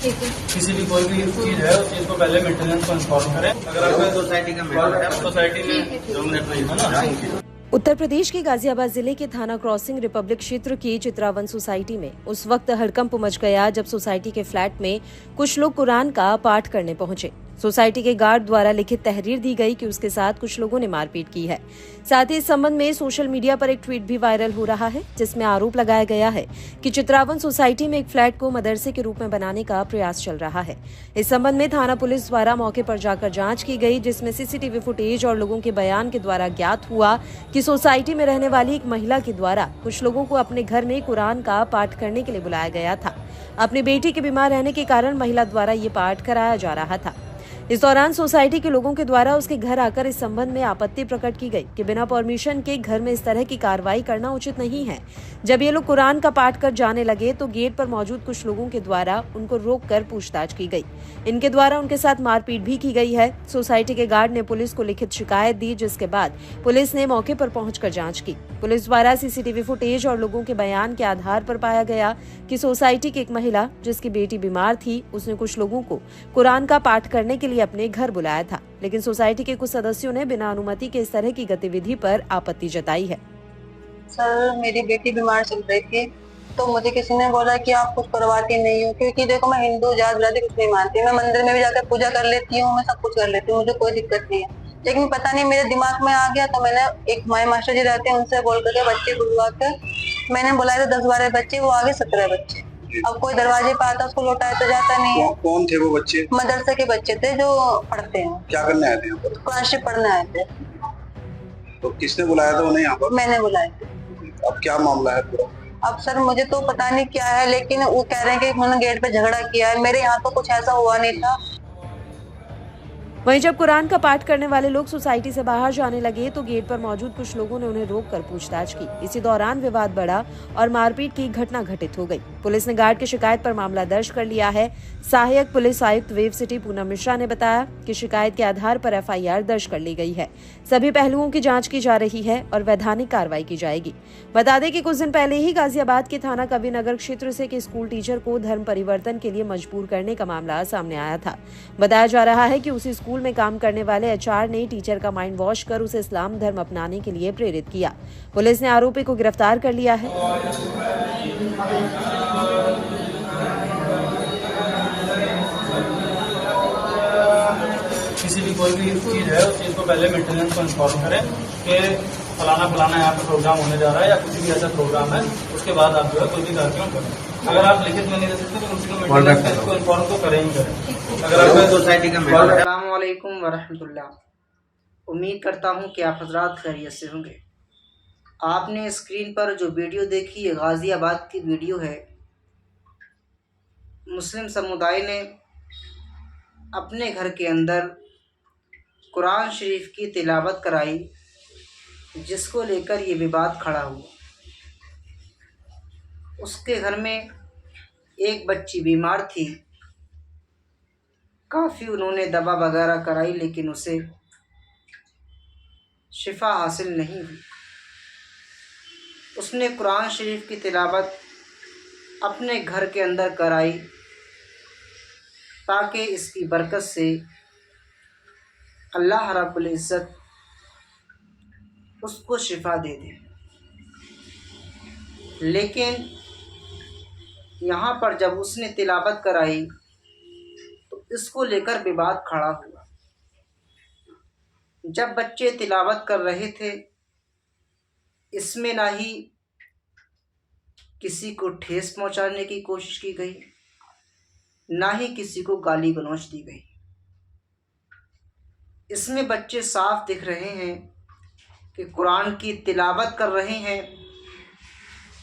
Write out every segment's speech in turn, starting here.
ठीक है। किसी भी कोई भी चीज है उस चीज को पहले मेंटेनेंस को इन्फॉर्म करें। अगर आपको सोसाइटी का मैटर है सोसाइटी में 2 मिनट में है ना। उत्तर प्रदेश के गाजियाबाद जिले के थाना क्रॉसिंग रिपब्लिक क्षेत्र की चित्रावन सोसाइटी में उस वक्त हड़कंप मच गया जब सोसाइटी के फ्लैट में कुछ लोग कुरान का पाठ करने पहुंचे। सोसाइटी के गार्ड द्वारा लिखित तहरीर दी गई कि उसके साथ कुछ लोगों ने मारपीट की है। साथ ही इस संबंध में सोशल मीडिया पर एक ट्वीट भी वायरल हो रहा है जिसमें आरोप लगाया गया है कि चित्रावन सोसाइटी में एक फ्लैट को मदरसे के रूप में बनाने का प्रयास चल रहा है। इस संबंध में थाना पुलिस द्वारा मौके पर जाकर जांच की गई, जिसमें सीसीटीवी फुटेज और लोगों के बयान के द्वारा ज्ञात हुआ कि सोसाइटी में रहने वाली एक महिला के द्वारा कुछ लोगों को अपने घर में कुरान का पाठ करने के लिए बुलाया गया था। अपनी बेटी के बीमार रहने के कारण महिला द्वारा ये पाठ कराया जा रहा था। इस दौरान सोसाइटी के लोगों के द्वारा उसके घर आकर इस संबंध में आपत्ति प्रकट की गई कि बिना परमिशन के घर में इस तरह की कार्रवाई करना उचित नहीं है। जब ये लोग कुरान का पाठ कर जाने लगे तो गेट पर मौजूद कुछ लोगों के द्वारा उनको रोककर पूछताछ की गई। इनके द्वारा उनके साथ मारपीट भी की गई है। सोसाइटी के गार्ड ने पुलिस को लिखित शिकायत दी, जिसके बाद पुलिस ने मौके पर पहुंचकर जांच की। पुलिस द्वारा सीसीटीवी फुटेज और लोगों के बयान के आधार पर पाया गया कि सोसाइटी की एक महिला जिसकी बेटी बीमार थी, उसने कुछ लोगों को कुरान का पाठ करने के लिए अपने घर बुलाया था, लेकिन सोसाइटी के कुछ सदस्यों ने बिना अनुमति के इस तरह की गतिविधि पर आपत्ति जताई है। सर, मेरी बेटी बीमार चल रही थी तो मुझे किसी ने बोला कि आप कुछ करवाती नहीं हो, क्योंकि देखो मैं हिंदू जात बिरादरी कुछ नहीं मानती। मैं मंदिर में भी जाकर पूजा कर लेती हूँ, मैं सब कुछ कर लेती हूँ, मुझे कोई दिक्कत नहीं है। लेकिन पता नहीं मेरे दिमाग में आ गया तो मैंने एक हमारे मास्टर जी रहते हैं उनसे बोल करके बच्चे बुलवा कर मैंने बुलाया था 10-12 बच्चे, वो आगे 17 बच्चे। अब कोई दरवाजे पे आता उसको लौटाया तो जाता नहीं है। कौन थे वो बच्चे? मदरसे के बच्चे थे जो पढ़ते हैं। क्या करने आए थे यहाँ पर? कुरान शरीफ पढ़ने आए थे। तो किसने बुलाया था उन्हें यहाँ पर? मैंने बुलाया था। अब क्या मामला है पूरा? अब सर मुझे तो पता नहीं क्या है, लेकिन वो कह रहे हैं कि उन्होंने गेट पे झगड़ा किया है। मेरे यहाँ तो कुछ ऐसा हुआ नहीं था। वहीं जब कुरान का पाठ करने वाले लोग सोसाइटी से बाहर जाने लगे तो गेट पर मौजूद कुछ लोगों ने उन्हें रोककर पूछताछ की। इसी दौरान विवाद बढ़ा और मारपीट की घटना घटित हो गई। पुलिस ने गार्ड की शिकायत पर मामला दर्ज कर लिया है। सहायक पुलिस आयुक्त वेव सिटी पूनम मिश्रा ने बताया कि शिकायत के आधार पर एफआईआर दर्ज कर ली गई है। सभी पहलुओं की जाँच की जा रही है और वैधानिक कार्रवाई की जाएगी। बता दें कि कुछ दिन पहले ही गाजियाबाद के थाना कविनगर क्षेत्र से एक स्कूल टीचर को धर्म परिवर्तन के लिए मजबूर करने का मामला सामने आया था। बताया जा रहा है कि उसी स्कूल में काम करने वाले एचआर ने टीचर का माइंड वॉश कर उसे इस्लाम धर्म अपनाने के लिए प्रेरित किया। पुलिस ने आरोपी को गिरफ्तार कर लिया है। किसी भी कोई भी चीज है उस चीज को पहले मेंटेनेंस को इन्फॉर्म करें कि फलाना यहाँ पे प्रोग्राम होने जा रहा है या कुछ भी ऐसा प्रोग्राम है, उसके बाद आप जो है कोई भी कार्यक्रम करें। अगर आप लिखित में नहीं दे सकते तो उसको मेंटेनेंस को इन्फॉर्म तो करें ही करें। अगर आपको सोसाइटी का अस्सलाम वालेकुम वरहमतुल्लाह। उम्मीद करता हूँ कि आप हजरात खैरियत से होंगे। आपने स्क्रीन पर जो वीडियो देखी है गाज़ियाबाद की वीडियो है। मुस्लिम समुदाय ने अपने घर के अंदर कुरान शरीफ की तिलावत कराई, जिसको लेकर ये विवाद खड़ा हुआ। उसके घर में एक बच्ची बीमार थी, काफ़ी उन्होंने दवा वगैरह कराई लेकिन उसे शिफा हासिल नहीं हुई। उसने कुरान शरीफ की तिलावत अपने घर के अंदर कराई ताकि इसकी बरकत से अल्लाह रब्बुल इज़्ज़त उसको शिफा दे दे। लेकिन यहाँ पर जब उसने तिलावत कराई तो इसको लेकर विवाद खड़ा हुआ। जब बच्चे तिलावत कर रहे थे, इसमें ना ही किसी को ठेस पहुँचाने की कोशिश की गई, ना ही किसी को गाली गलौच दी गई। इसमें बच्चे साफ दिख रहे हैं कि कुरान की तिलावत कर रहे हैं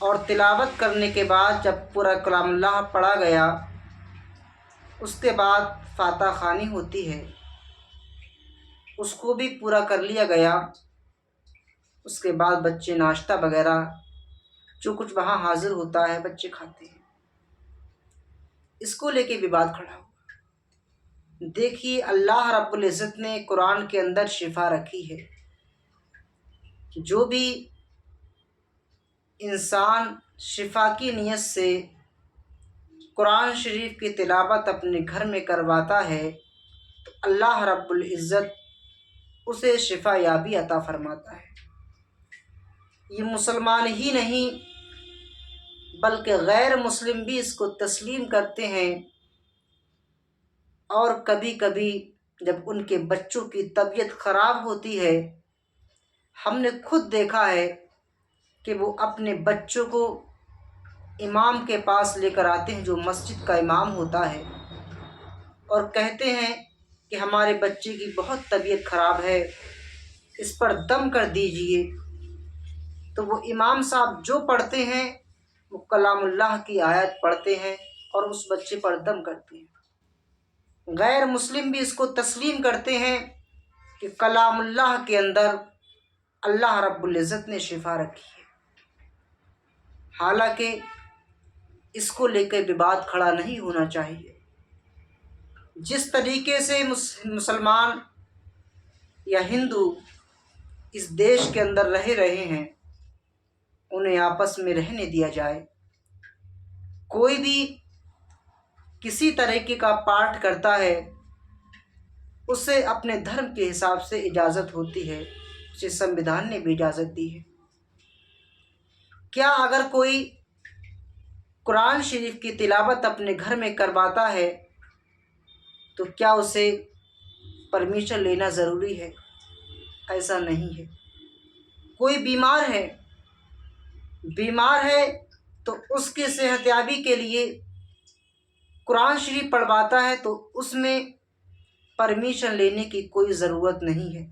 और तिलावत करने के बाद जब पूरा कलामुल्लाह पढ़ा गया, उसके बाद फातिहा ख़वानी होती है, उसको भी पूरा कर लिया गया। उसके बाद बच्चे नाश्ता वगैरह जो कुछ वहाँ हाजिर होता है बच्चे खाते हैं। इसको लेके विवाद खड़ा हुआ। देखिए, अल्लाह रब्बुल इज़्ज़त ने कुरान के अंदर शिफा रखी है। जो भी इंसान शिफा की नीयत से कुरान शरीफ की तिलावत अपने घर में करवाता है तो अल्लाह रब्बुल इज़्ज़त उसे शिफा याबी अता फरमाता है। ये मुसलमान ही नहीं बल्कि गैर मुस्लिम भी इसको तस्लीम करते हैं, और कभी कभी जब उनके बच्चों की तबीयत ख़राब होती है, हमने खुद देखा है कि वो अपने बच्चों को इमाम के पास लेकर आते हैं, जो मस्जिद का इमाम होता है, और कहते हैं कि हमारे बच्चे की बहुत तबीयत ख़राब है, इस पर दम कर दीजिए। तो वो इमाम साहब जो पढ़ते हैं वो कलामुल्लाह की आयत पढ़ते हैं और उस बच्चे पर दम करते हैं। गैर मुस्लिम भी इसको तस्लीम करते हैं कि कलामुल्लाह के अंदर अल्लाह रब्बुल इज़्ज़त ने शिफा रखी है। हालांकि इसको लेकर विवाद खड़ा नहीं होना चाहिए। जिस तरीके से मुसलमान या हिंदू इस देश के अंदर रहे हैं, उन्हें आपस में रहने दिया जाए। कोई भी किसी तरीके का पाठ करता है, उसे अपने धर्म के हिसाब से इजाज़त होती है, उसे संविधान ने भी इजाज़त दी है। क्या अगर कोई कुरान शरीफ की तिलावत अपने घर में करवाता है तो क्या उसे परमिशन लेना ज़रूरी है? ऐसा नहीं है। कोई बीमार है तो उसके सेहतयाबी के लिए कुरान शरीफ पढ़वाता है तो उसमें परमिशन लेने की कोई ज़रूरत नहीं है।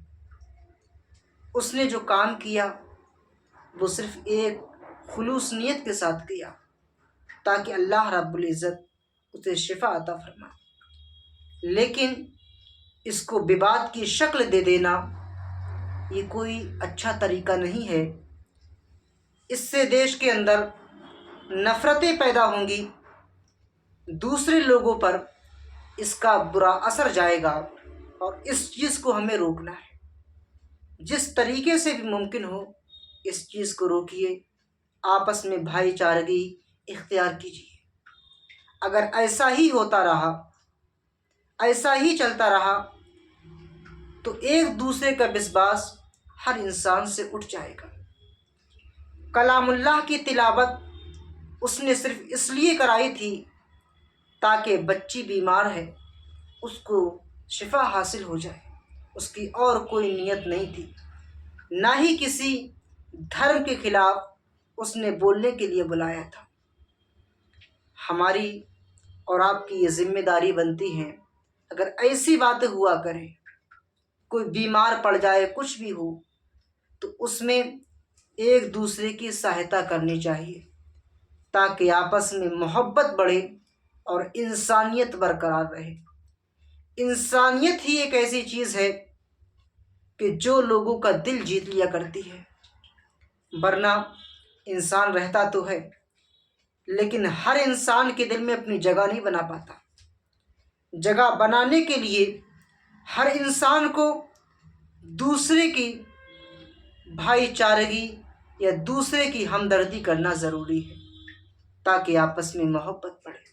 उसने जो काम किया वो सिर्फ़ एक खुलूस नियत के साथ किया ताकि अल्लाह रब्बुल इज़्ज़त उसे शिफा अता फरमाए। लेकिन इसको विवाद की शक्ल दे देना ये कोई अच्छा तरीका नहीं है। इससे देश के अंदर नफ़रतें पैदा होंगी, दूसरे लोगों पर इसका बुरा असर जाएगा, और इस चीज़ को हमें रोकना है। जिस तरीके से भी मुमकिन हो इस चीज़ को रोकिए, आपस में भाईचारगी इख्तियार कीजिए। अगर ऐसा ही होता रहा, ऐसा ही चलता रहा तो एक दूसरे का विश्वास हर इंसान से उठ जाएगा। कलामुल्लाह की तिलावत उसने सिर्फ इसलिए कराई थी ताकि बच्ची बीमार है उसको शिफा हासिल हो जाए, उसकी और कोई नियत नहीं थी। ना ही किसी धर्म के खिलाफ उसने बोलने के लिए बुलाया था। हमारी और आपकी ये जिम्मेदारी बनती है, अगर ऐसी बातें हुआ करें, कोई बीमार पड़ जाए, कुछ भी हो, तो उसमें एक दूसरे की सहायता करनी चाहिए ताकि आपस में मोहब्बत बढ़े और इंसानियत बरकरार रहे। इंसानियत ही एक ऐसी चीज़ है कि जो लोगों का दिल जीत लिया करती है। वरना इंसान रहता तो है लेकिन हर इंसान के दिल में अपनी जगह नहीं बना पाता। जगह बनाने के लिए हर इंसान को दूसरे की भाईचारगी या दूसरे की हमदर्दी करना ज़रूरी है ताकि आपस में मोहब्बत बढ़े।